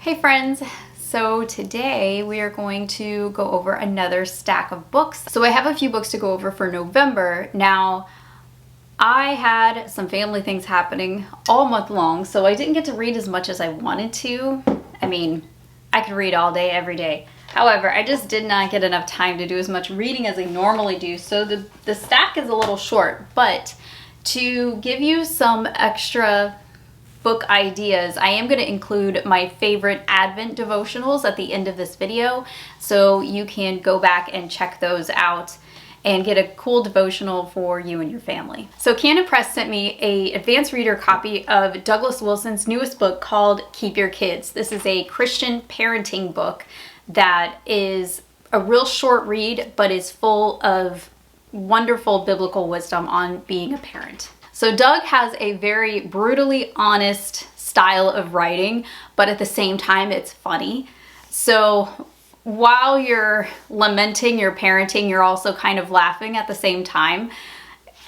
Hey friends! So today we are going to go over another stack of books. So I have a few books to go over for November. Now, I had some family things happening all month long, so I didn't get to read as much as I wanted to. I mean, I could read all day, every day. However, I just did not get enough time to do as much reading as I normally do, so the stack is a little short. But to give you some extra book ideas, I am going to include my favorite Advent devotionals at the end of this video, so you can go back and check those out and get a cool devotional for you and your family. So Canon Press sent me an advanced reader copy of Douglas Wilson's newest book called Keep Your Kids. This is a Christian parenting book that is a real short read, but is full of wonderful biblical wisdom on being a parent. So Doug has a very brutally honest style of writing, but at the same time it's funny. So while you're lamenting your parenting, you're also kind of laughing at the same time.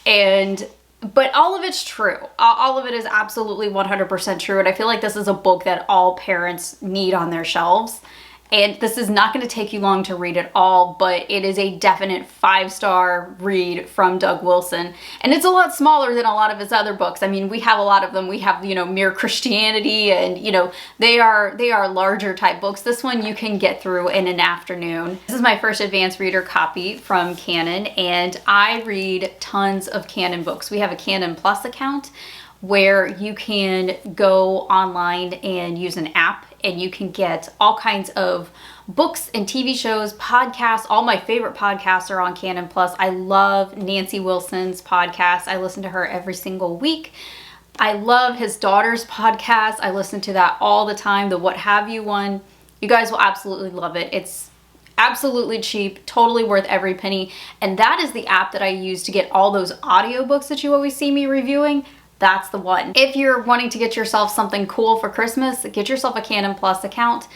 But all of it's true. All of it is absolutely 100% true. And I feel like this is a book that all parents need on their shelves. And this is not going to take you long to read it all, but it is a definite 5-star read from Doug Wilson. And it's a lot smaller than a lot of his other books. I mean, we have a lot of them. We have, Mere Christianity, and, they are larger type books. This one you can get through in an afternoon. This is my first advanced reader copy from Canon, and I read tons of Canon books. We have a Canon Plus account where you can go online and use an app, and you can get all kinds of books and TV shows, podcasts. All my favorite podcasts are on Canon Plus. I love Nancy Wilson's podcast. I listen to her every single week. I love his daughter's podcast. I listen to that all the time, the What Have You one. You guys will absolutely love it. It's absolutely cheap, totally worth every penny. And that is the app that I use to get all those audiobooks that you always see me reviewing. That's the one. If you're wanting to get yourself something cool for Christmas, get yourself a Canon Plus account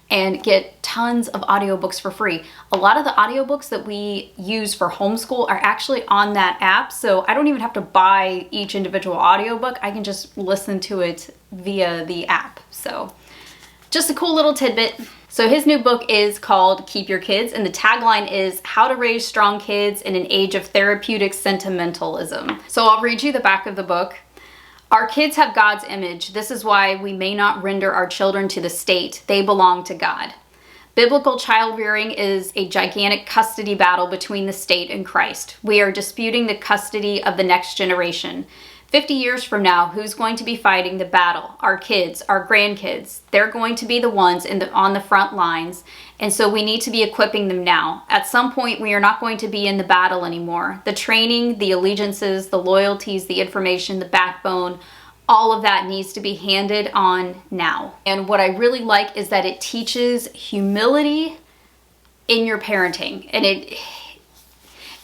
and get tons of audiobooks for free. A lot of the audiobooks that we use for homeschool are actually on that app, so I don't even have to buy each individual audiobook. I can just listen to it via the app. So just a cool little tidbit. So his new book is called Keep Your Kids, and the tagline is How to Raise Strong Kids in an Age of Therapeutic Sentimentalism. So I'll read you the back of the book. Our kids have God's image. This is why we may not render our children to the state. They belong to God. Biblical child rearing is a gigantic custody battle between the state and Christ. We are disputing the custody of the next generation. 50 years from now, who's going to be fighting the battle? Our kids, our grandkids. They're going to be the ones on the front lines, and so we need to be equipping them now. At some point, we are not going to be in the battle anymore. The training, the allegiances, the loyalties, the information, the backbone, all of that needs to be handed on now. And what I really like is that it teaches humility in your parenting, and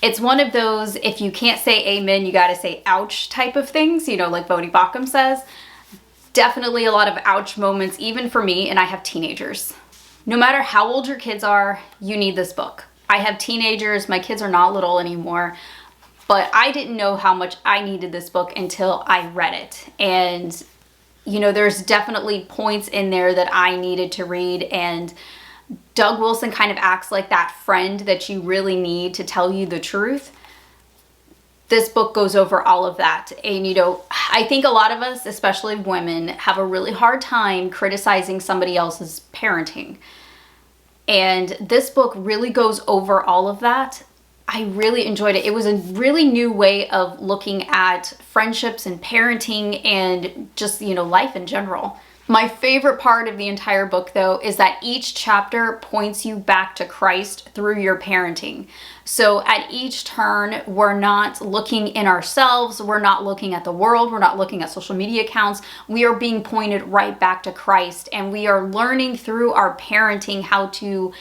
it's one of those, if you can't say amen, you got to say ouch type of things, like Bodhi Bacham says. Definitely a lot of ouch moments, even for me, and I have teenagers. No matter how old your kids are, you need this book. I have teenagers, my kids are not little anymore, but I didn't know how much I needed this book until I read it. And, there's definitely points in there that I needed to read, and Doug Wilson kind of acts like that friend that you really need to tell you the truth. This book goes over all of that. And, I think a lot of us, especially women, have a really hard time criticizing somebody else's parenting. And this book really goes over all of that. I really enjoyed it. It was a really new way of looking at friendships and parenting and just, life in general. My favorite part of the entire book, though, is that each chapter points you back to Christ through your parenting. So at each turn, we're not looking in ourselves, we're not looking at the world, we're not looking at social media accounts. We are being pointed right back to Christ, and we are learning through our parenting how to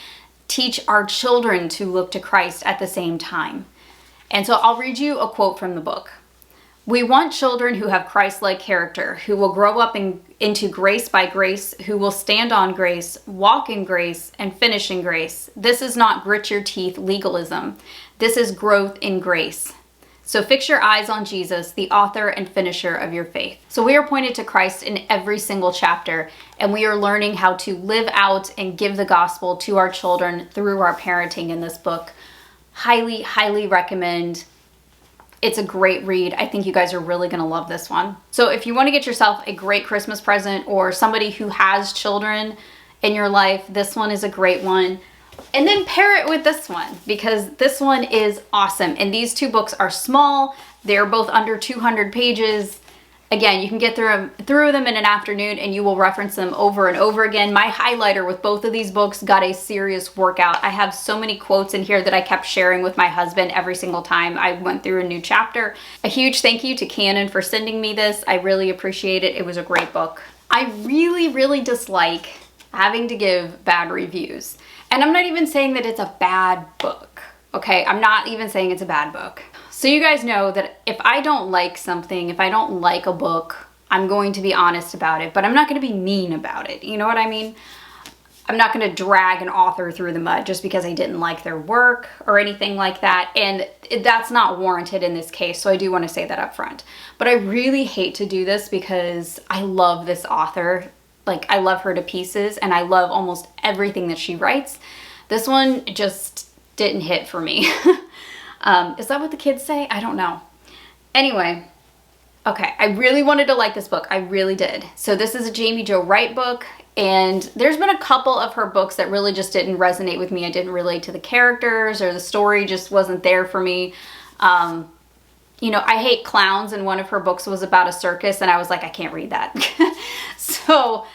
teach our children to look to Christ at the same time. And so I'll read you a quote from the book. We want children who have Christ-like character, who will grow up into grace by grace, who will stand on grace, walk in grace, and finish in grace. This is not grit your teeth legalism. This is growth in grace. So fix your eyes on Jesus, the author and finisher of your faith. So we are pointed to Christ in every single chapter, and we are learning how to live out and give the gospel to our children through our parenting in this book. Highly, highly recommend. It's a great read. I think you guys are really going to love this one. So if you want to get yourself a great Christmas present, or somebody who has children in your life, this one is a great one. And then pair it with this one, because this one is awesome. And these two books are small. They're both under 200 pages. Again, you can get through them in an afternoon, and you will reference them over and over again. My highlighter with both of these books got a serious workout. I have so many quotes in here that I kept sharing with my husband every single time I went through a new chapter. A huge thank you to Canon for sending me this. I really appreciate it. It was a great book. I really, really dislike having to give bad reviews. And I'm not even saying that it's a bad book, okay? I'm not even saying it's a bad book. So you guys know that if I don't like something, if I don't like a book, I'm going to be honest about it, but I'm not going to be mean about it. You know what I mean? I'm not going to drag an author through the mud just because I didn't like their work or anything like that. And that's not warranted in this case, so I do want to say that up front. But I really hate to do this because I love this author. Like, I love her to pieces, and I love almost everything that she writes. This one just didn't hit for me. Is that what the kids say? I don't know. Anyway, okay, I really wanted to like this book. I really did. So this is a Jamie Jo Wright book, and there's been a couple of her books that really just didn't resonate with me. I didn't relate to the characters, or the story just wasn't there for me. You know, I Hate Clowns, and one of her books was about a circus, and I was like, I can't read that. So,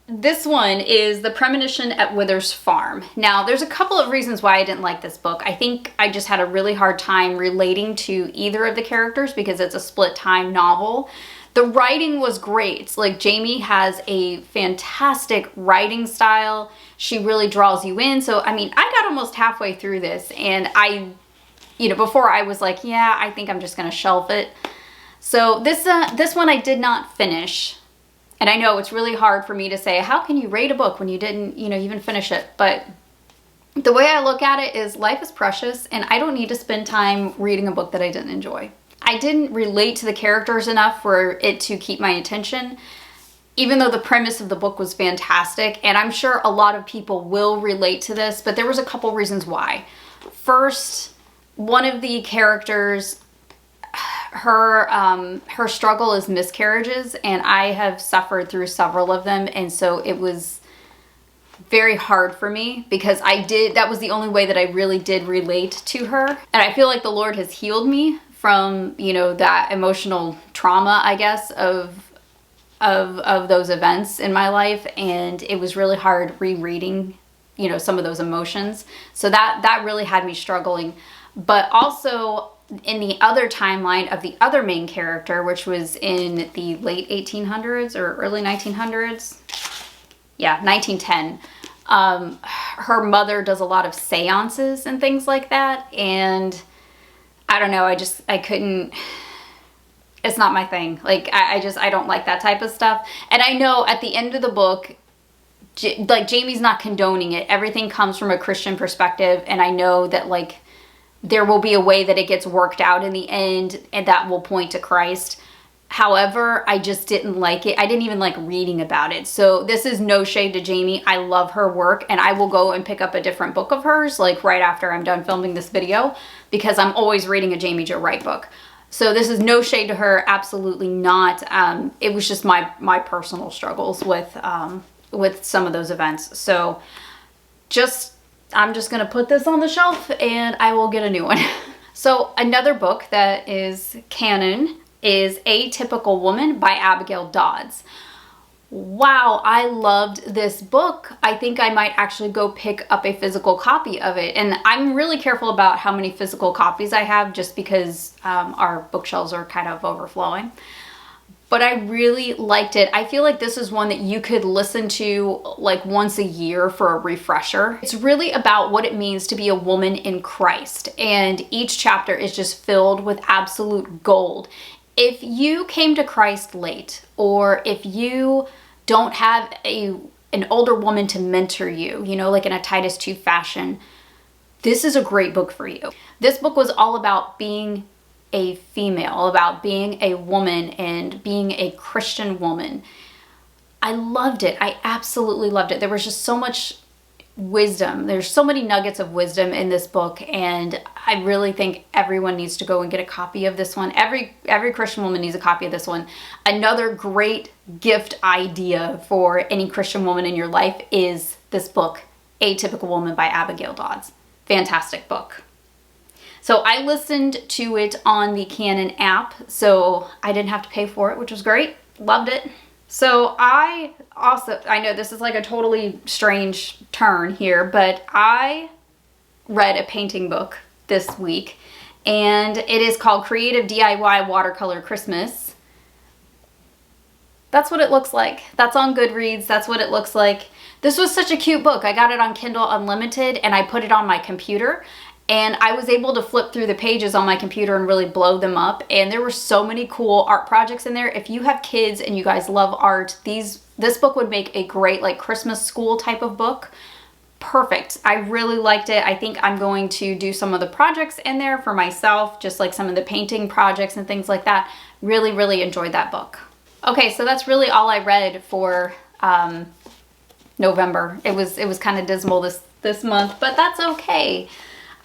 this one is The Premonition at Wither's Farm. Now, there's a couple of reasons why I didn't like this book. I think I just had a really hard time relating to either of the characters because it's a split time novel. The writing was great. Like, Jamie has a fantastic writing style. She really draws you in. So, I mean, I got almost halfway through this, and you know, before I was like, yeah, I think I'm just going to shelf it. So this one I did not finish. And I know it's really hard for me to say, how can you rate a book when you didn't, you know, even finish it? But the way I look at it is life is precious, and I don't need to spend time reading a book that I didn't enjoy. I didn't relate to the characters enough for it to keep my attention, even though the premise of the book was fantastic. And I'm sure a lot of people will relate to this, but there was a couple reasons why. First, one of the characters, her struggle is miscarriages, and I have suffered through several of them, and so it was very hard for me because that was the only way that I really did relate to her. And I feel like the Lord has healed me from, you know, that emotional trauma, I guess, of those events in my life, and it was really hard rereading, you know, some of those emotions. So that really had me struggling. But also in the other timeline of the other main character, which was in the late 1800s or early 1900s. Yeah, 1910. Her mother does a lot of seances and things like that. And I don't know, I couldn't, it's not my thing. Like, I don't like that type of stuff. And I know at the end of the book, like, Jamie's not condoning it. Everything comes from a Christian perspective. And I know that, like, there will be a way that it gets worked out in the end, and that will point to Christ. However, I just didn't like it. I didn't even like reading about it. So this is no shade to Jamie. I love her work, and I will go and pick up a different book of hers, like right after I'm done filming this video, because I'm always reading a Jamie Jo Wright book. So this is no shade to her, absolutely not. It was just my personal struggles with some of those events. So I'm just gonna put this on the shelf, and I will get a new one. So another book that is canon is A Typical Woman by Abigail Dodds. Wow, I loved this book. I think I might actually go pick up a physical copy of it. And I'm really careful about how many physical copies I have, just because our bookshelves are kind of overflowing. But I really liked it. I feel like this is one that you could listen to like once a year for a refresher. It's really about what it means to be a woman in Christ. And each chapter is just filled with absolute gold. If you came to Christ late, or if you don't have an older woman to mentor you, you know, like in a Titus 2 fashion, this is a great book for you. This book was all about being a female, about being a woman and being a Christian woman. I loved it. I absolutely loved it. There was just so much wisdom. There's so many nuggets of wisdom in this book, and I really think everyone needs to go and get a copy of this one. Every Christian woman needs a copy of this one. Another great gift idea for any Christian woman in your life is this book, Atypical Woman by Abigail Dodds. Fantastic book. So I listened to it on the Canon app, so I didn't have to pay for it, which was great. Loved it. So I know this is like a totally strange turn here, but I read a painting book this week, and it is called Creative DIY Watercolor Christmas. That's what it looks like. That's on Goodreads. That's what it looks like. This was such a cute book. I got it on Kindle Unlimited, and I put it on my computer. And I was able to flip through the pages on my computer and really blow them up. And there were so many cool art projects in there. If you have kids and you guys love art, this book would make a great like Christmas school type of book. Perfect. I really liked it. I think I'm going to do some of the projects in there for myself, just like some of the painting projects and things like that. Really, really enjoyed that book. Okay, so that's really all I read for November. It was kind of dismal this month, but that's okay.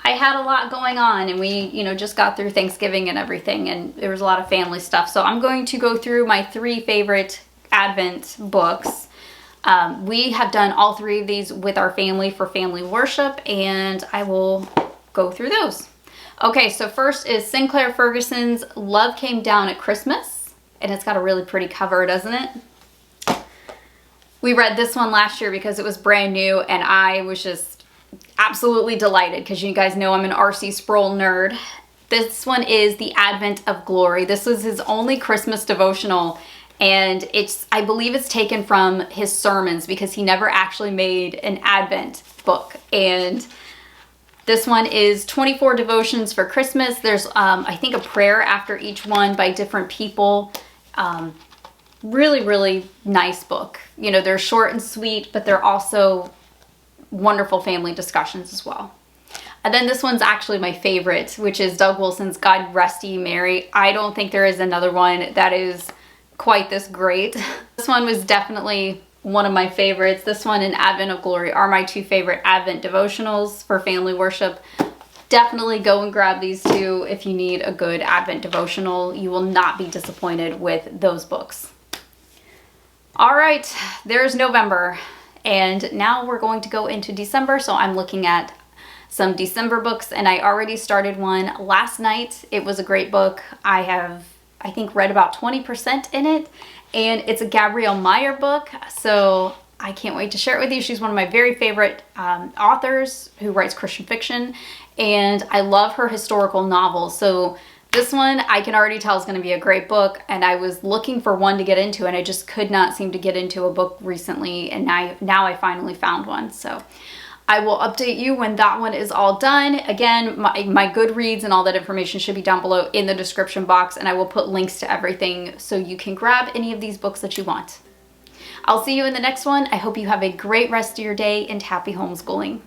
I had a lot going on, and we, just got through Thanksgiving and everything, and there was a lot of family stuff. So I'm going to go through my 3 favorite Advent books. We have done all 3 of these with our family for family worship, and I will go through those. Okay, so first is Sinclair Ferguson's Love Came Down at Christmas, and it's got a really pretty cover, doesn't it? We read this one last year because it was brand new, and I was just absolutely delighted because you guys know I'm an R.C. Sproul nerd. This one is The Advent of Glory. This was his only Christmas devotional, and I believe it's taken from his sermons because he never actually made an Advent book. And this one is 24 devotions for Christmas. There's I think a prayer after each one by different people. Really, really nice book. They're short and sweet, but they're also wonderful family discussions as well. And then this one's actually my favorite, which is Doug Wilson's God Rest Ye Merry. I don't think there is another one that is quite this great. This one was definitely one of my favorites. This one and Advent of Glory are my 2 favorite Advent devotionals for family worship. Definitely go and grab these 2 if you need a good Advent devotional. You will not be disappointed with those books. All right, there's November. And now we're going to go into December, so I'm looking at some December books, and I already started one last night. It was a great book. I have, I think, read about 20% in it, and it's a Gabrielle Meyer book, so I can't wait to share it with you. She's one of my very favorite authors who writes Christian fiction, and I love her historical novels. So this one I can already tell is going to be a great book, and I was looking for one to get into, and I just could not seem to get into a book recently, and now I finally found one. So I will update you when that one is all done. Again, my Goodreads and all that information should be down below in the description box, and I will put links to everything so you can grab any of these books that you want. I'll see you in the next one. I hope you have a great rest of your day, and happy homeschooling.